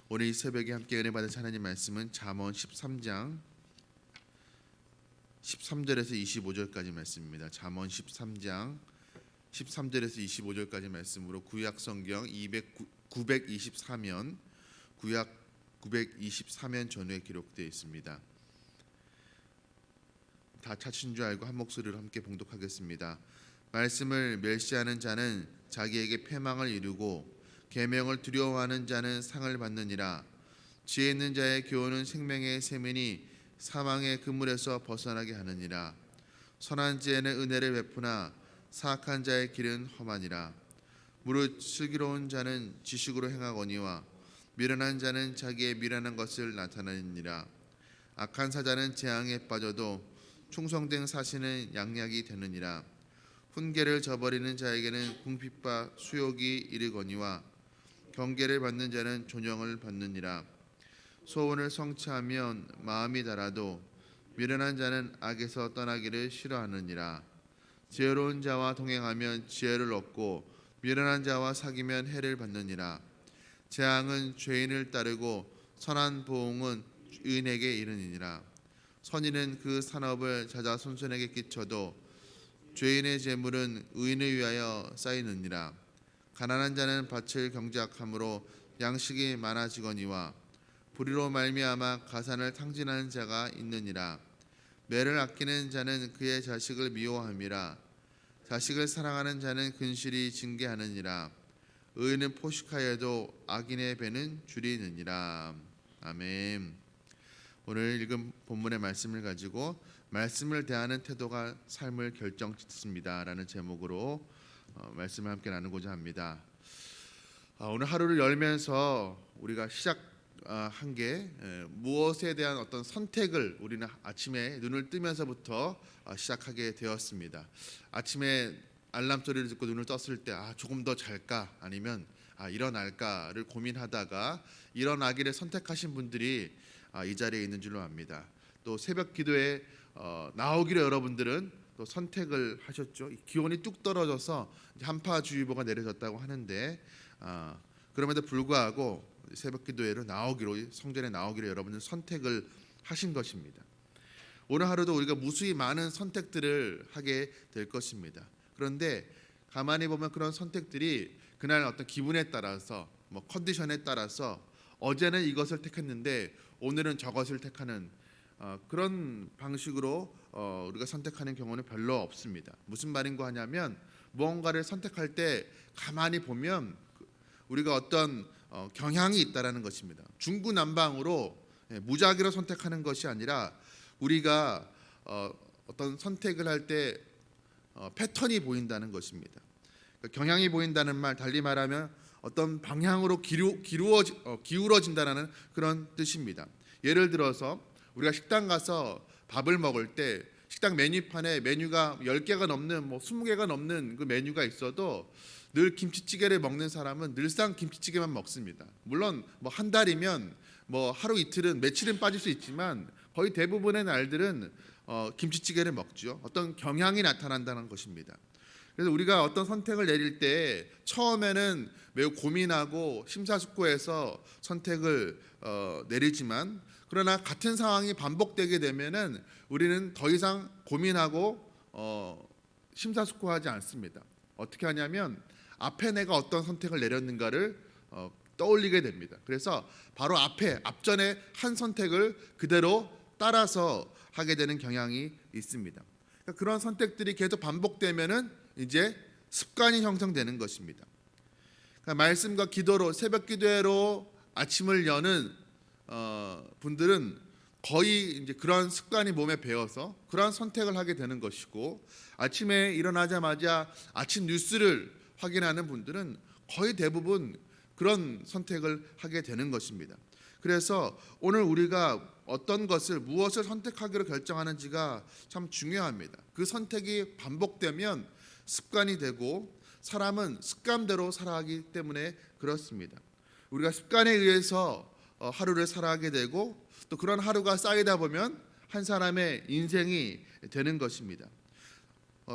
오늘 이 새벽에 함께 은혜 받은 하나님 말씀은 잠언 13장 13절에서 25절까지 말씀입니다. 잠언 13장 13절에서 25절까지 말씀으로 구약 성경 924면 구약 924면 전후에 기록되어 있습니다. 다 찾으신 줄 알고 한 목소리로 함께 봉독하겠습니다. 말씀을 멸시하는 자는 자기에게 패망을 이루고 계명을 두려워하는 자는 상을 받느니라. 지혜 있는 자의 교훈은 생명의 샘이니 사망의 그물에서 벗어나게 하느니라. 선한 지혜는 은혜를 베푸나 사악한 자의 길은 험하니라. 무릇 슬기로운 자는 지식으로 행하거니와 미련한 자는 자기의 미련한 것을 나타내니라. 악한 사자는 재앙에 빠져도 충성된 사신은 양약이 되느니라. 훈계를 저버리는 자에게는 궁핍과 수욕이 이르거니와 경계를 받는 자는 존영을 받느니라. 소원을 성취하면 마음이 달아도 미련한 자는 악에서 떠나기를 싫어하느니라. 지혜로운 자와 동행하면 지혜를 얻고 미련한 자와 사귀면 해를 받느니라. 재앙은 죄인을 따르고 선한 보응은 의인에게 이르느니라. 선인은 그 산업을 자자손손에게 끼쳐도 죄인의 재물은 의인을 위하여 쌓이느니라. 가난한 자는 밭을 경작함으로 양식이 많아지거니와 불의로 말미암아 가산을 탕진하는 자가 있느니라. 매를 아끼는 자는 그의 자식을 미워함이라. 자식을 사랑하는 자는 근실이 징계하느니라. 의인은 포식하여도 악인의 배는 줄이느니라. 아멘. 오늘 읽은 본문의 말씀을 가지고 말씀을 대하는 태도가 삶을 결정짓습니다 라는 제목으로 말씀을 함께 나누고자 합니다. 오늘 하루를 열면서 우리가 시작한 게 무엇에 대한 어떤 선택을 우리는 아침에 눈을 뜨면서부터 시작하게 되었습니다. 아침에 알람 소리를 듣고 눈을 떴을 때 조금 더 잘까 아니면 일어날까를 고민하다가 일어나기를 선택하신 분들이 이 자리에 있는 줄로 압니다. 또 새벽 기도에 나오기로 여러분들은 또 선택을 하셨죠. 기온이 뚝 떨어져서 한파주의보가 내려졌다고 하는데 그럼에도 불구하고 새벽 기도회로 나오기로, 성전에 나오기로 여러분은 선택을 하신 것입니다. 오늘 하루도 우리가 무수히 많은 선택들을 하게 될 것입니다. 그런데 가만히 보면 그런 선택들이 그날 어떤 기분에 따라서 컨디션에 따라서 어제는 이것을 택했는데 오늘은 저것을 택하는 그런 방식으로 우리가 선택하는 경우는 별로 없습니다. 무슨 말인가 하냐면 무언가를 선택할 때 가만히 보면 우리가 어떤 경향이 있다라는 것입니다. 중구난방으로 무작위로 선택하는 것이 아니라 우리가 어떤 선택을 할 때 패턴이 보인다는 것입니다. 그러니까 경향이 보인다는 말, 달리 말하면 어떤 방향으로 기울어진다는 그런 뜻입니다. 예를 들어서 우리가 식당 가서 밥을 먹을 때 식당 메뉴판에 메뉴가 10개가 넘는 20개가 넘는 그 메뉴가 있어도 늘 김치찌개를 먹는 사람은 늘상 김치찌개만 먹습니다. 물론 한 달이면 하루 이틀은 며칠은 빠질 수 있지만 거의 대부분의 날들은 김치찌개를 먹죠. 어떤 경향이 나타난다는 것입니다. 그래서 우리가 어떤 선택을 내릴 때 처음에는 매우 고민하고 심사숙고해서 선택을 내리지만 그러나 같은 상황이 반복되게 되면은 우리는 더 이상 고민하고 심사숙고하지 않습니다. 어떻게 하냐면 앞에 내가 어떤 선택을 내렸는가를 떠올리게 됩니다. 그래서 바로 앞전에 한 선택을 그대로 따라서 하게 되는 경향이 있습니다. 그러니까 그런 선택들이 계속 반복되면은 이제 습관이 형성되는 것입니다. 그러니까 말씀과 기도로, 새벽 기도회로 아침을 여는 분들은 거의 이제 그런 습관이 몸에 배어서 그런 선택을 하게 되는 것이고, 아침에 일어나자마자 아침 뉴스를 확인하는 분들은 거의 대부분 그런 선택을 하게 되는 것입니다. 그래서 오늘 우리가 어떤 것을, 무엇을 선택하기로 결정하는지가 참 중요합니다. 그 선택이 반복되면 습관이 되고 사람은 습관대로 살아가기 때문에 그렇습니다. 우리가 습관에 의해서 하루를 살아가게 되고 또 그런 하루가 쌓이다 보면 한 사람의 인생이 되는 것입니다.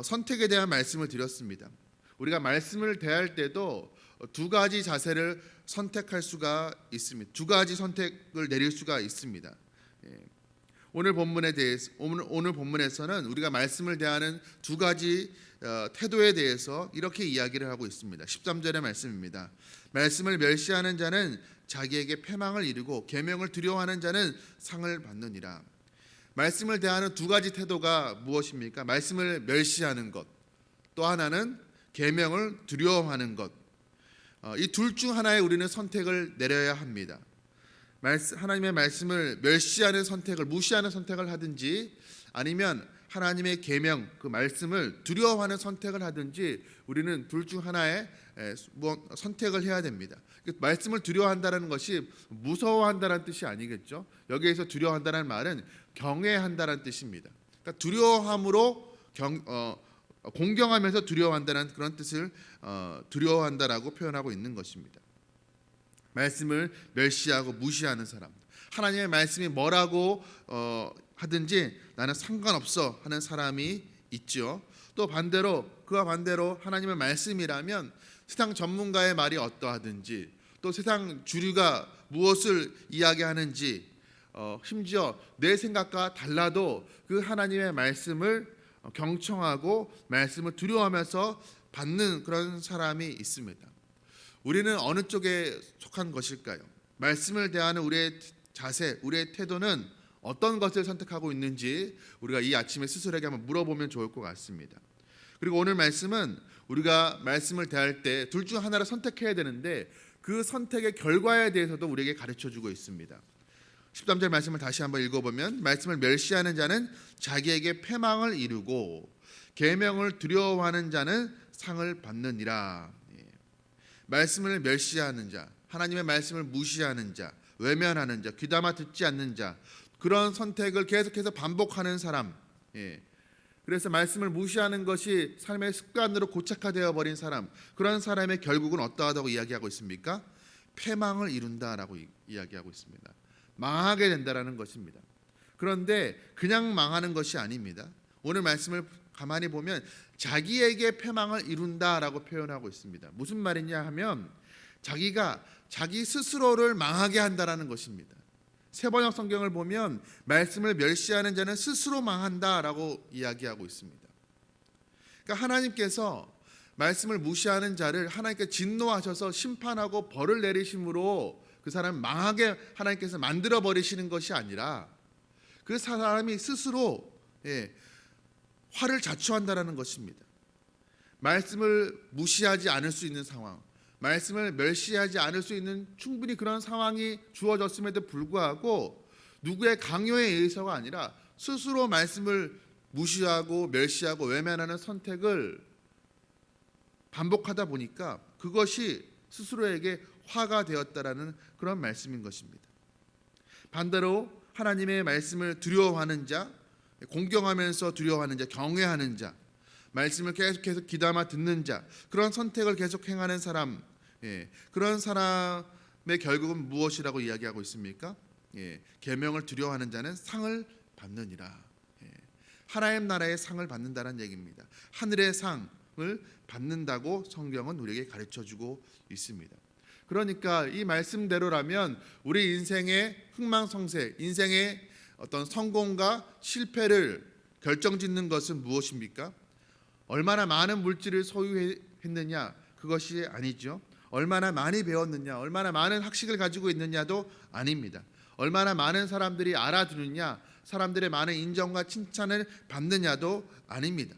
선택에 대한 말씀을 드렸습니다. 우리가 말씀을 대할 때도 두 가지 자세를 선택할 수가 있습니다. 두 가지 선택을 내릴 수가 있습니다. 오늘 본문에서는 우리가 말씀을 대하는 두 가지 태도에 대해서 이렇게 이야기를 하고 있습니다. 13절의 말씀입니다. 말씀을 멸시하는 자는 자기에게 패망을 이루고 계명을 두려워하는 자는 상을 받느니라. 말씀을 대하는 두 가지 태도가 무엇입니까? 말씀을 멸시하는 것, 또 하나는 계명을 두려워하는 것. 이 둘 중 하나에 우리는 선택을 내려야 합니다. 하나님의 말씀을 멸시하는 선택을, 무시하는 선택을 하든지, 아니면 하나님의 계명, 그 말씀을 두려워하는 선택을 하든지, 우리는 둘 중 하나에 선택을 해야 됩니다. 말씀을 두려워한다는 것이 무서워한다는 뜻이 아니겠죠. 여기에서 두려워한다는 말은 경외한다는 뜻입니다. 그러니까 두려워함으로 공경하면서 두려워한다는 그런 뜻을 두려워한다라고 표현하고 있는 것입니다. 말씀을 멸시하고 무시하는 사람, 하나님의 말씀이 뭐라고 하든지 나는 상관없어 하는 사람이 있죠. 또 그와 반대로 하나님의 말씀이라면 세상 전문가의 말이 어떠하든지, 또 세상 주류가 무엇을 이야기하는지, 심지어 내 생각과 달라도 그 하나님의 말씀을 경청하고 말씀을 두려워하면서 받는 그런 사람이 있습니다. 우리는 어느 쪽에 속한 것일까요? 말씀을 대하는 우리의 자세, 우리의 태도는 어떤 것을 선택하고 있는지 우리가 이 아침에 스스로에게 한번 물어보면 좋을 것 같습니다. 그리고 오늘 말씀은 우리가 말씀을 대할 때 둘 중 하나를 선택해야 되는데, 그 선택의 결과에 대해서도 우리에게 가르쳐주고 있습니다. 13절 말씀을 다시 한번 읽어보면, 말씀을 멸시하는 자는 자기에게 패망을 이루고 계명을 두려워하는 자는 상을 받느니라. 말씀을 멸시하는 자, 하나님의 말씀을 무시하는 자, 외면하는 자, 귀담아 듣지 않는 자, 그런 선택을 계속해서 반복하는 사람, 그래서 말씀을 무시하는 것이 삶의 습관으로 고착화되어 버린 사람, 그런 사람의 결국은 어떠하다고 이야기하고 있습니까? 패망을 이룬다라고 이야기하고 있습니다. 망하게 된다라는 것입니다. 그런데 그냥 망하는 것이 아닙니다. 오늘 말씀을 가만히 보면 자기에게 패망을 이룬다라고 표현하고 있습니다. 무슨 말이냐 하면 자기가 자기 스스로를 망하게 한다라는 것입니다. 세번역 성경을 보면 말씀을 멸시하는 자는 스스로 망한다라고 이야기하고 있습니다. 그러니까 하나님께서 말씀을 무시하는 자를 하나님께 진노하셔서 심판하고 벌을 내리심으로 그 사람을 망하게 하나님께서 만들어 버리시는 것이 아니라 그 사람이 스스로 화를 자초한다라는 것입니다. 말씀을 무시하지 않을 수 있는 상황, 말씀을 멸시하지 않을 수 있는 충분히 그런 상황이 주어졌음에도 불구하고 누구의 강요에 의해서가 아니라 스스로 말씀을 무시하고 멸시하고 외면하는 선택을 반복하다 보니까 그것이 스스로에게 화가 되었다라는 그런 말씀인 것입니다. 반대로 하나님의 말씀을 두려워하는 자, 공경하면서 두려워하는 자, 경외하는 자, 말씀을 계속해서 귀담아 듣는 자, 그런 선택을 계속 행하는 사람, 그런 사람의 결국은 무엇이라고 이야기하고 있습니까? 계명을 두려워하는 자는 상을 받느니라. 하나님 나라의 상을 받는다는 얘기입니다. 하늘의 상을 받는다고 성경은 우리에게 가르쳐주고 있습니다. 그러니까 이 말씀대로라면 우리 인생의 흥망성쇠, 인생의 어떤 성공과 실패를 결정짓는 것은 무엇입니까? 얼마나 많은 물질을 소유했느냐, 그것이 아니죠. 얼마나 많이 배웠느냐, 얼마나 많은 학식을 가지고 있느냐도 아닙니다. 얼마나 많은 사람들이 알아주느냐, 사람들의 많은 인정과 칭찬을 받느냐도 아닙니다.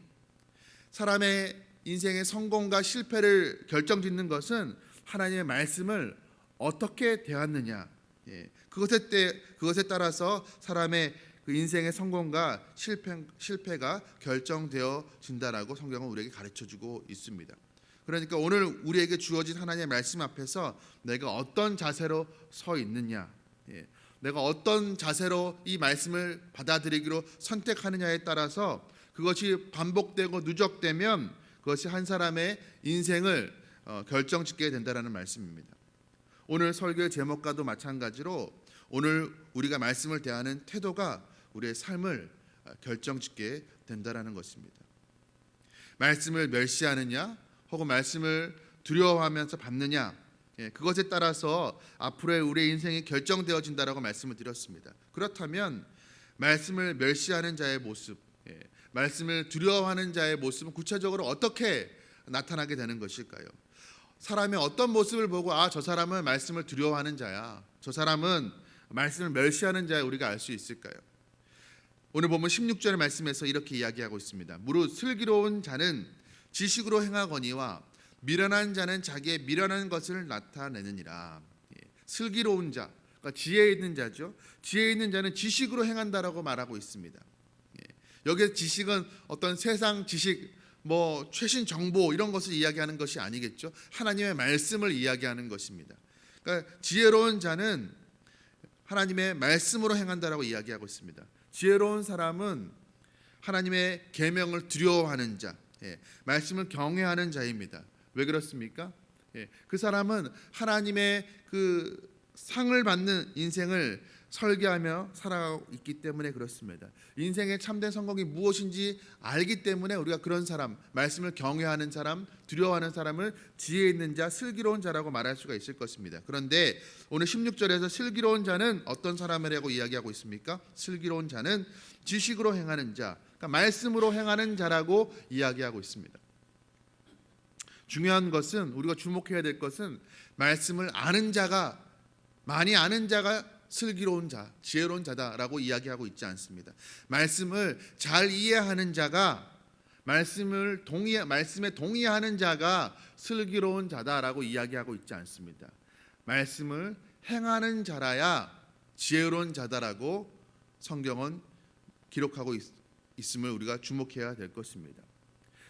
사람의 인생의 성공과 실패를 결정짓는 것은 하나님의 말씀을 어떻게 대하느냐, 그것에 따라서 사람의 그 인생의 성공과 실패가 결정되어진다라고 성경은 우리에게 가르쳐주고 있습니다. 그러니까 오늘 우리에게 주어진 하나님의 말씀 앞에서 내가 어떤 자세로 서 있느냐, 내가 어떤 자세로 이 말씀을 받아들이기로 선택하느냐에 따라서 그것이 반복되고 누적되면 그것이 한 사람의 인생을 결정짓게 된다라는 말씀입니다. 오늘 설교의 제목과도 마찬가지로 오늘 우리가 말씀을 대하는 태도가 우리의 삶을 결정짓게 된다라는 것입니다. 말씀을 멸시하느냐, 혹은 말씀을 두려워하면서 받느냐, 그것에 따라서 앞으로의 우리의 인생이 결정되어진다라고 말씀을 드렸습니다. 그렇다면 말씀을 멸시하는 자의 모습, 말씀을 두려워하는 자의 모습은 구체적으로 어떻게 나타나게 되는 것일까요? 사람의 어떤 모습을 보고 저 사람은 말씀을 두려워하는 자야, 저 사람은 말씀을 멸시하는 자야, 우리가 알 수 있을까요? 오늘 보면 16절의 말씀에서 이렇게 이야기하고 있습니다. 무릇 슬기로운 자는 지식으로 행하거니와 미련한 자는 자기의 미련한 것을 나타내느니라. 슬기로운 자, 그러니까 지혜 있는 자죠. 지혜 있는 자는 지식으로 행한다라고 말하고 있습니다. 여기서 지식은 어떤 세상 지식, 최신 정보 이런 것을 이야기하는 것이 아니겠죠. 하나님의 말씀을 이야기하는 것입니다. 그러니까 지혜로운 자는 하나님의 말씀으로 행한다라고 이야기하고 있습니다. 지혜로운 사람은 하나님의 계명을 두려워하는 자, 말씀을 경외하는 자입니다. 왜 그렇습니까? 그 사람은 하나님의 그 상을 받는 인생을 설계하며 살아가고 있기 때문에 그렇습니다. 인생의 참된 성공이 무엇인지 알기 때문에 우리가 그런 사람, 말씀을 경외하는 사람, 두려워하는 사람을 지혜 있는 자, 슬기로운 자라고 말할 수가 있을 것입니다. 그런데 오늘 16절에서 슬기로운 자는 어떤 사람이라고 이야기하고 있습니까? 슬기로운 자는 지식으로 행하는 자, 그러니까 말씀으로 행하는 자라고 이야기하고 있습니다. 중요한 것은, 우리가 주목해야 될 것은 말씀을 아는 자가, 많이 아는 자가 슬기로운 자, 지혜로운 자다라고 이야기하고 있지 않습니다. 말씀을 잘 이해하는 자가, 말씀에 동의하는 자가 슬기로운 자다라고 이야기하고 있지 않습니다. 말씀을 행하는 자라야 지혜로운 자다라고 성경은 기록하고 있음을 우리가 주목해야 될 것입니다.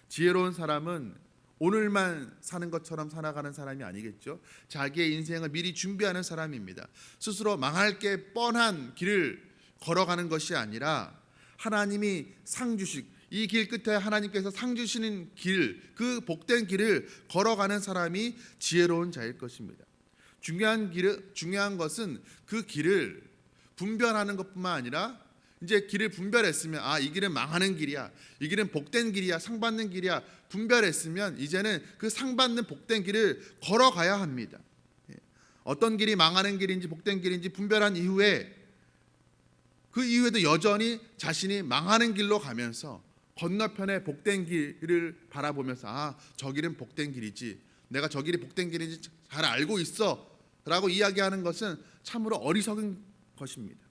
지혜로운 사람은 오늘만 사는 것처럼 살아가는 사람이 아니겠죠. 자기의 인생을 미리 준비하는 사람입니다. 스스로 망할 게 뻔한 길을 걸어가는 것이 아니라 하나님이 상 주식, 이 길 끝에 하나님께서 상 주시는 길, 그 복된 길을 걸어가는 사람이 지혜로운 자일 것입니다. 중요한 것은 그 길을 분별하는 것뿐만 아니라 이제 길을 분별했으면 이 길은 망하는 길이야, 이 길은 복된 길이야, 상 받는 길이야 분별했으면 이제는 그 상 받는 복된 길을 걸어가야 합니다. 어떤 길이 망하는 길인지 복된 길인지 분별한 이후에 그 이후에도 여전히 자신이 망하는 길로 가면서 건너편의 복된 길을 바라보면서 저 길은 복된 길이지, 내가 저 길이 복된 길인지 잘 알고 있어 라고 이야기하는 것은 참으로 어리석은 것입니다.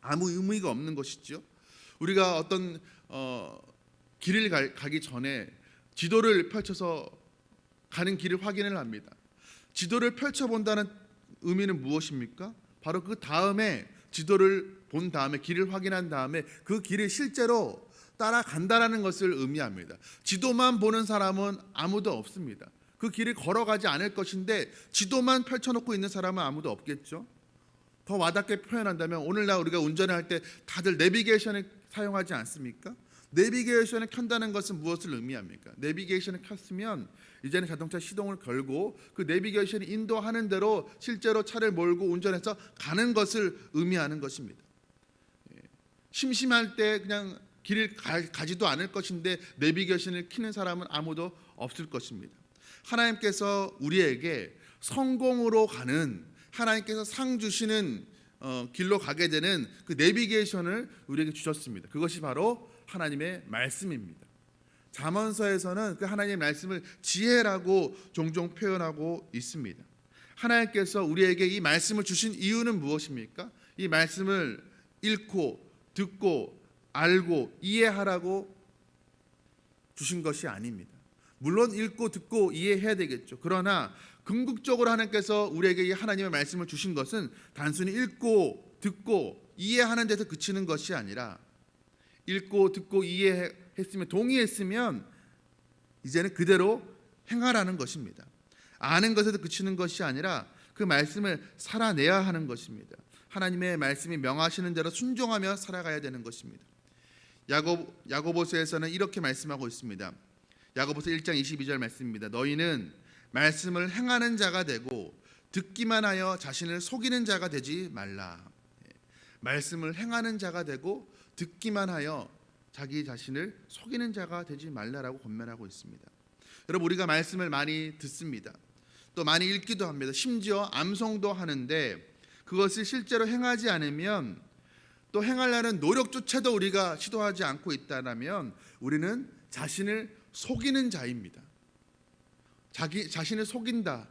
아무 의미가 없는 것이죠. 우리가 어떤 길을 가기 전에 지도를 펼쳐서 가는 길을 확인을 합니다. 지도를 펼쳐본다는 의미는 무엇입니까? 바로 그 다음에 지도를 본 다음에 길을 확인한 다음에 그 길을 실제로 따라간다라는 것을 의미합니다. 지도만 보는 사람은 아무도 없습니다. 그 길을 걸어가지 않을 것인데 지도만 펼쳐놓고 있는 사람은 아무도 없겠죠. 더 와닿게 표현한다면 오늘날 우리가 운전을 할 때 다들 내비게이션을 사용하지 않습니까? 내비게이션을 켠다는 것은 무엇을 의미합니까? 내비게이션을 켰으면 이제는 자동차 시동을 걸고 그 내비게이션이 인도하는 대로 실제로 차를 몰고 운전해서 가는 것을 의미하는 것입니다. 심심할 때 그냥 길을 가지도 않을 것인데 내비게이션을 켜는 사람은 아무도 없을 것입니다. 하나님께서 우리에게 성공으로 가는, 하나님께서 상 주시는 길로 가게 되는 그 내비게이션을 우리에게 주셨습니다. 그것이 바로 하나님의 말씀입니다. 잠언서에서는 그 하나님의 말씀을 지혜라고 종종 표현하고 있습니다. 하나님께서 우리에게 이 말씀을 주신 이유는 무엇입니까? 이 말씀을 읽고 듣고 알고 이해하라고 주신 것이 아닙니다. 물론 읽고 듣고 이해해야 되겠죠. 그러나 궁극적으로 하나님께서 우리에게 이 하나님의 말씀을 주신 것은 단순히 읽고 듣고 이해하는 데서 그치는 것이 아니라, 읽고 듣고 이해했으면, 동의했으면 이제는 그대로 행하라는 것입니다. 아는 것에서 그치는 것이 아니라 그 말씀을 살아내야 하는 것입니다. 하나님의 말씀이 명하시는 대로 순종하며 살아가야 되는 것입니다. 야고보서에서는 이렇게 말씀하고 있습니다. 야고보서 1장 22절 말씀입니다. 너희는 말씀을 행하는 자가 되고 듣기만 하여 자신을 속이는 자가 되지 말라. 말씀을 행하는 자가 되고 듣기만 하여 자기 자신을 속이는 자가 되지 말라라고 권면하고 있습니다. 여러분, 우리가 말씀을 많이 듣습니다. 또 많이 읽기도 합니다. 심지어 암송도 하는데 그것을 실제로 행하지 않으면, 또 행하려는 노력조차도 우리가 시도하지 않고 있다면 우리는 자신을 속이는 자입니다. 자신을 속인다.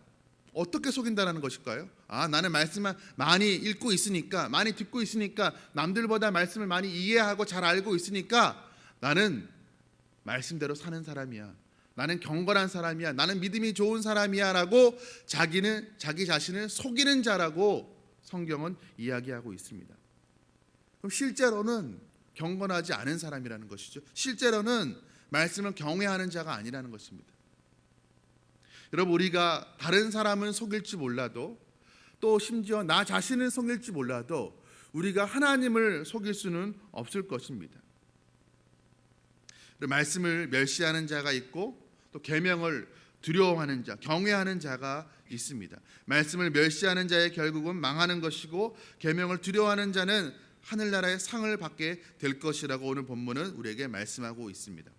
어떻게 속인다라는 것일까요? 나는 말씀을 많이 읽고 있으니까, 많이 듣고 있으니까, 남들보다 말씀을 많이 이해하고 잘 알고 있으니까 나는 말씀대로 사는 사람이야. 나는 경건한 사람이야. 나는 믿음이 좋은 사람이야 라고 자기 자신을 속이는 자라고 성경은 이야기하고 있습니다. 그럼 실제로는 경건하지 않은 사람이라는 것이죠. 실제로는 말씀을 경외하는 자가 아니라는 것입니다. 여러분, 우리가 다른 사람은 속일지 몰라도, 또 심지어 나 자신을 속일지 몰라도 우리가 하나님을 속일 수는 없을 것입니다. 말씀을 멸시하는 자가 있고 또 계명을 두려워하는 자, 경외하는 자가 있습니다. 말씀을 멸시하는 자의 결국은 망하는 것이고, 계명을 두려워하는 자는 하늘나라의 상을 받게 될 것이라고 오늘 본문은 우리에게 말씀하고 있습니다.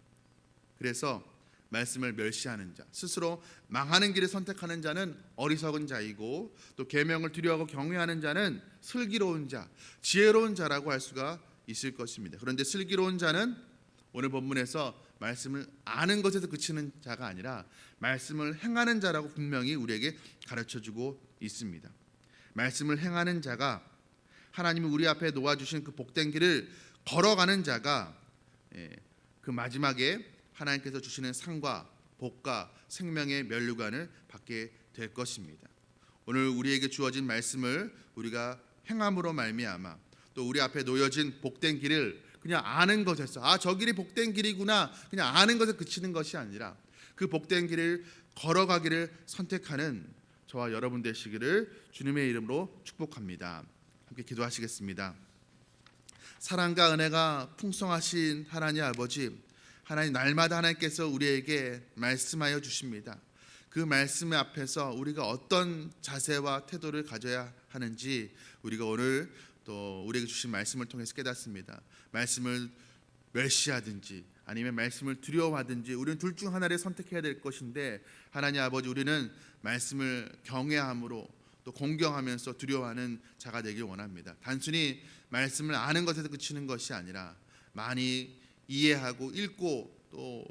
그래서 말씀을 멸시하는 자, 스스로 망하는 길을 선택하는 자는 어리석은 자이고, 또 계명을 두려워하고 경외하는 자는 슬기로운 자, 지혜로운 자라고 할 수가 있을 것입니다. 그런데 슬기로운 자는 오늘 본문에서 말씀을 아는 것에서 그치는 자가 아니라 말씀을 행하는 자라고 분명히 우리에게 가르쳐주고 있습니다. 말씀을 행하는 자가, 하나님이 우리 앞에 놓아주신 그 복된 길을 걸어가는 자가 그 마지막에 하나님께서 주시는 상과 복과 생명의 면류관을 받게 될 것입니다. 오늘 우리에게 주어진 말씀을 우리가 행함으로 말미암아 또 우리 앞에 놓여진 복된 길을 그냥 아는 것에서, 저 길이 복된 길이구나, 그냥 아는 것에 그치는 것이 아니라 그 복된 길을 걸어가기를 선택하는 저와 여러분 되시기를 주님의 이름으로 축복합니다. 함께 기도하시겠습니다. 사랑과 은혜가 풍성하신 하나님 아버지, 하나님, 날마다 하나님께서 우리에게 말씀하여 주십니다. 그 말씀 앞에서 우리가 어떤 자세와 태도를 가져야 하는지 우리가 오늘 또 우리에게 주신 말씀을 통해서 깨닫습니다. 말씀을 멸시하든지 아니면 말씀을 두려워하든지 우리는 둘 중 하나를 선택해야 될 것인데, 하나님 아버지, 우리는 말씀을 경외함으로 또 공경하면서 두려워하는 자가 되길 원합니다. 단순히 말씀을 아는 것에서 그치는 것이 아니라 많이 이해하고 읽고 또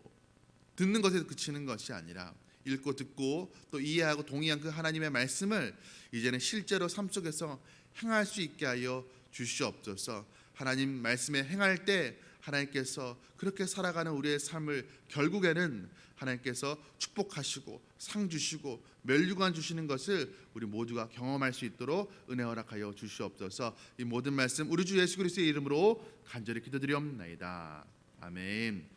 듣는 것에서 그치는 것이 아니라 읽고 듣고 또 이해하고 동의한 그 하나님의 말씀을 이제는 실제로 삶 속에서 행할 수 있게 하여 주시옵소서. 하나님 말씀에 행할 때 하나님께서 그렇게 살아가는 우리의 삶을 결국에는 하나님께서 축복하시고 상 주시고 면류관 주시는 것을 우리 모두가 경험할 수 있도록 은혜 허락하여 주시옵소서. 이 모든 말씀 우리 주 예수 그리스도의 이름으로 간절히 기도드리옵나이다. 아멘.